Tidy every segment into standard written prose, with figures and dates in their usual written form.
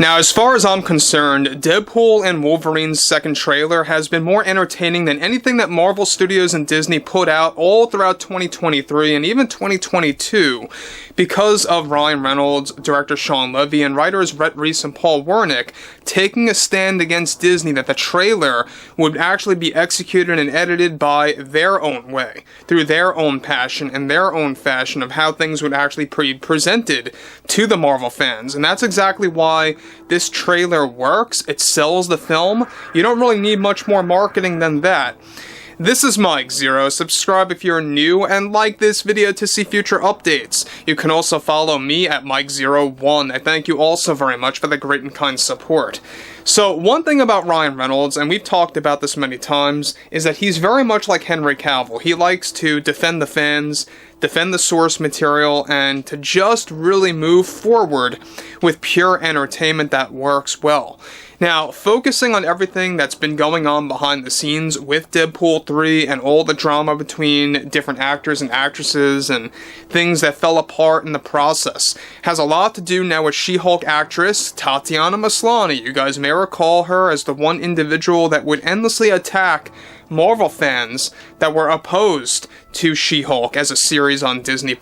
Now, as far as I'm concerned, Deadpool and Wolverine's second trailer has been more entertaining than anything that Marvel Studios and Disney put out all throughout 2023 and even 2022 because of Ryan Reynolds, director Shawn Levy, and writers Rhett Reese and Paul Wernick taking a stand against Disney that the trailer would actually be executed and edited by their own way, through their own passion and their own fashion of how things would actually be presented to the Marvel fans. And that's exactly why this trailer works. It sells the film. You don't really need much more marketing than that. This is Mike Zero. Subscribe if you're new and like this video to see future updates. You can also follow me at Mike01. I thank you also very much for the great and kind support. So one thing about Ryan Reynolds, and we've talked about this many times, is that he's very much like Henry Cavill. He likes to defend the fans, defend the source material, and to just really move forward with pure entertainment that works well. Now, focusing on everything that's been going on behind the scenes with Deadpool 3 and all the drama between different actors and actresses and things that fell apart in the process has a lot to do now with She-Hulk actress Tatiana Maslany. You guys may recall her as the one individual that would endlessly attack Marvel fans that were opposed to She-Hulk as a series on Disney+.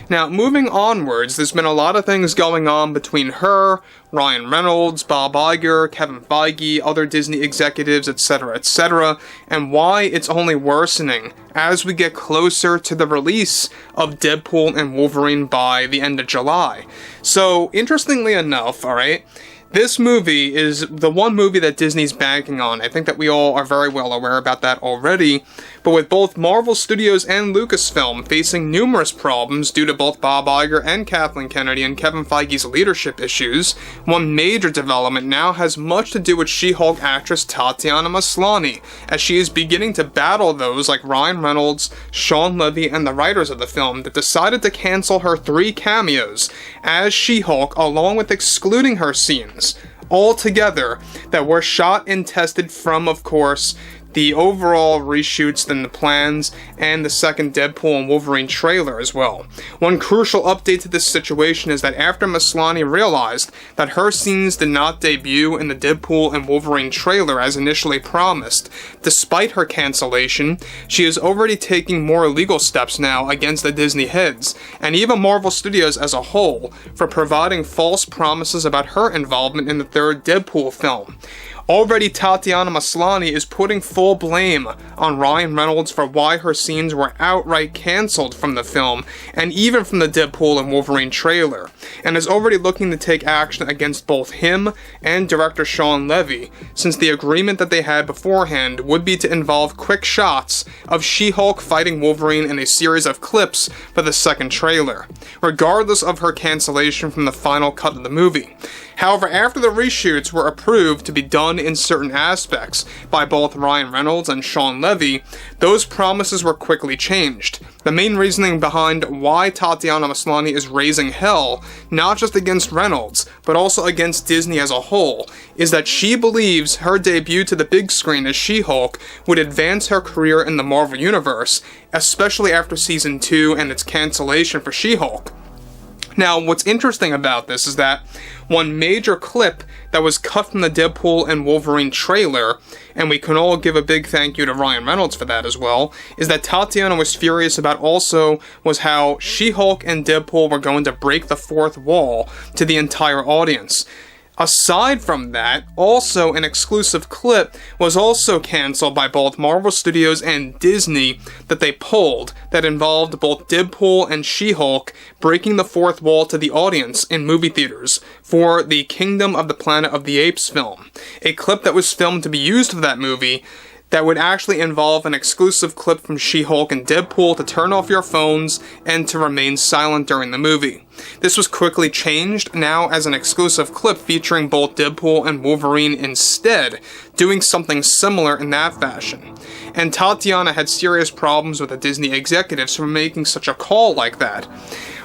Now, moving onwards, there's been a lot of things going on between her, Ryan Reynolds, Bob Iger, Kevin Feige, other Disney executives, etc., and why it's only worsening as we get closer to the release of Deadpool and Wolverine by the end of July. So, interestingly enough, alright, this movie is the one movie that Disney's banking on. I think that we all are very well aware about that already. But with both Marvel Studios and Lucasfilm facing numerous problems due to both Bob Iger and Kathleen Kennedy and Kevin Feige's leadership issues, one major development now has much to do with She-Hulk actress Tatiana Maslany, as she is beginning to battle those like Ryan Reynolds, Shawn Levy, and the writers of the film that decided to cancel her 3 cameos as She-Hulk, along with excluding her scenes altogether that were shot and tested from, of course, the overall reshoots and the plans, and the second Deadpool and Wolverine trailer as well. One crucial update to this situation is that after Maslany realized that her scenes did not debut in the Deadpool and Wolverine trailer as initially promised, despite her cancellation, she is already taking more legal steps now against the Disney heads, and even Marvel Studios as a whole, for providing false promises about her involvement in the third Deadpool film. Already, Tatiana Maslany is putting full blame on Ryan Reynolds for why her scenes were outright cancelled from the film, and even from the Deadpool and Wolverine trailer, and is already looking to take action against both him and director Shawn Levy, since the agreement that they had beforehand would be to involve quick shots of She-Hulk fighting Wolverine in a series of clips for the second trailer, regardless of her cancellation from the final cut of the movie. However, after the reshoots were approved to be done in certain aspects by both Ryan Reynolds and Shawn Levy, those promises were quickly changed. The main reasoning behind why Tatiana Maslany is raising hell, not just against Reynolds, but also against Disney as a whole, is that she believes her debut to the big screen as She-Hulk would advance her career in the Marvel Universe, especially after Season 2 and its cancellation for She-Hulk. Now, what's interesting about this is that one major clip that was cut from the Deadpool and Wolverine trailer, and we can all give a big thank you to Ryan Reynolds for that as well, is that Tatiana was furious about also was how She-Hulk and Deadpool were going to break the fourth wall to the entire audience. Aside from that, also an exclusive clip was also cancelled by both Marvel Studios and Disney that they pulled that involved both Deadpool and She-Hulk breaking the fourth wall to the audience in movie theaters for the Kingdom of the Planet of the Apes film. A clip that was filmed to be used for that movie that would actually involve an exclusive clip from She-Hulk and Deadpool to turn off your phones and to remain silent during the movie. This was quickly changed now as an exclusive clip featuring both Deadpool and Wolverine instead, doing something similar in that fashion. And Tatiana had serious problems with the Disney executives for making such a call like that.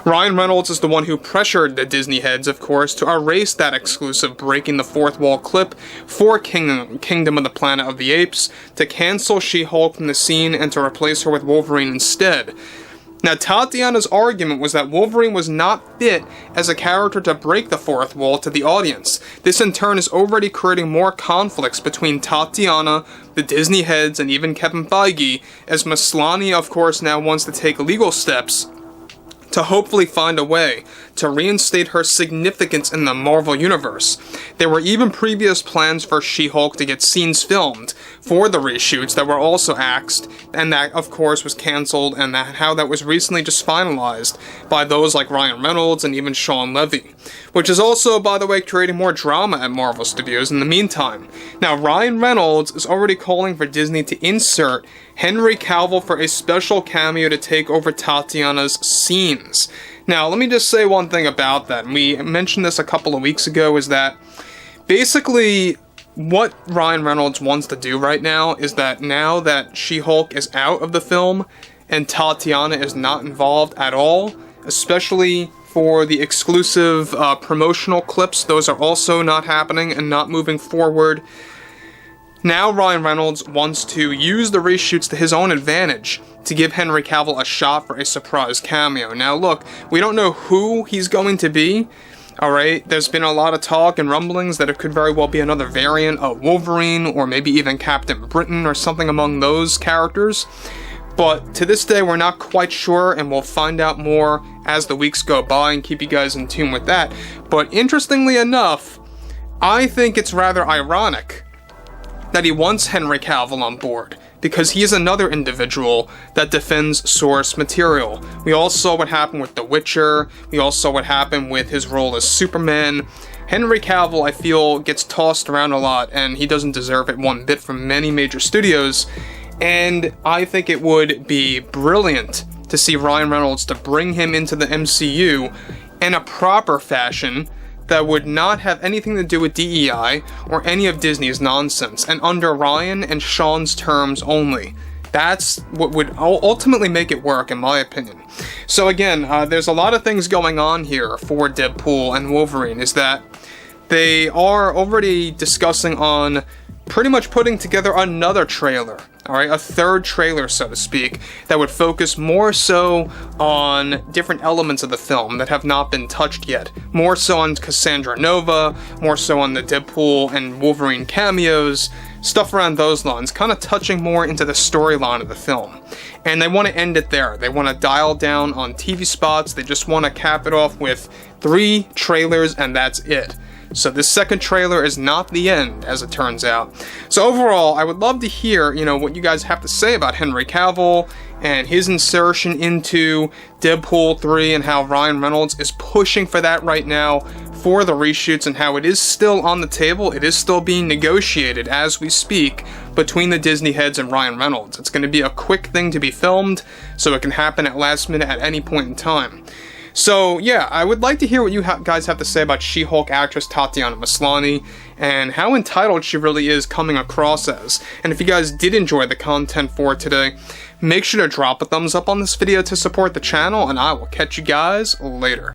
Ryan Reynolds is the one who pressured the Disney heads, of course, to erase that exclusive breaking the fourth wall clip for Kingdom of the Planet of the Apes, to cancel She-Hulk from the scene and to replace her with Wolverine instead. Now, Tatiana's argument was that Wolverine was not fit as a character to break the fourth wall to the audience. This in turn is already creating more conflicts between Tatiana, the Disney heads, and even Kevin Feige, as Maslany, of course, now wants to take legal steps to hopefully find a way to reinstate her significance in the Marvel Universe. There were even previous plans for She-Hulk to get scenes filmed for the reshoots that were also axed, and that, of course, was cancelled, and how that was recently just finalized by those like Ryan Reynolds and even Shawn Levy, which is also, by the way, creating more drama at Marvel Studios in the meantime. Now, Ryan Reynolds is already calling for Disney to insert Henry Cavill for a special cameo to take over Tatiana's scenes. Now, let me just say one thing about that. We mentioned this a couple of weeks ago, is that basically what Ryan Reynolds wants to do right now is that now that She-Hulk is out of the film and Tatiana is not involved at all, especially for the exclusive promotional clips, those are also not happening and not moving forward. Now Ryan Reynolds wants to use the reshoots to his own advantage to give Henry Cavill a shot for a surprise cameo. Now look, we don't know who he's going to be, alright? There's been a lot of talk and rumblings that it could very well be another variant of Wolverine, or maybe even Captain Britain or something among those characters. But to this day, we're not quite sure, and we'll find out more as the weeks go by and keep you guys in tune with that. But interestingly enough, I think it's rather ironic that he wants Henry Cavill on board, because he is another individual that defends source material. We all saw what happened with The Witcher, we all saw what happened with his role as Superman. Henry Cavill, I feel, gets tossed around a lot, and he doesn't deserve it one bit from many major studios, and I think it would be brilliant to see Ryan Reynolds to bring him into the MCU in a proper fashion that would not have anything to do with DEI or any of Disney's nonsense, and under Ryan and Shawn's terms only. That's what would ultimately make it work, in my opinion. So again, there's a lot of things going on here for Deadpool and Wolverine, is that they are already discussing on pretty much putting together another trailer, alright, a third trailer, so to speak, that would focus more so on different elements of the film that have not been touched yet. More so on Cassandra Nova, more so on the Deadpool and Wolverine cameos, stuff around those lines, kind of touching more into the storyline of the film. And they want to end it there. They want to dial down on TV spots, they just want to cap it off with 3 trailers, and that's it. So this second trailer is not the end, as it turns out. So overall, I would love to hear, what you guys have to say about Henry Cavill and his insertion into Deadpool 3, and how Ryan Reynolds is pushing for that right now for the reshoots, and how it is still on the table. It is still being negotiated as we speak between the Disney heads and Ryan Reynolds. It's going to be a quick thing to be filmed, so it can happen at last minute at any point in time. So yeah, I would like to hear what you guys have to say about She-Hulk actress Tatiana Maslany, and how entitled she really is coming across as. And if you guys did enjoy the content for today, make sure to drop a thumbs up on this video to support the channel, and I will catch you guys later.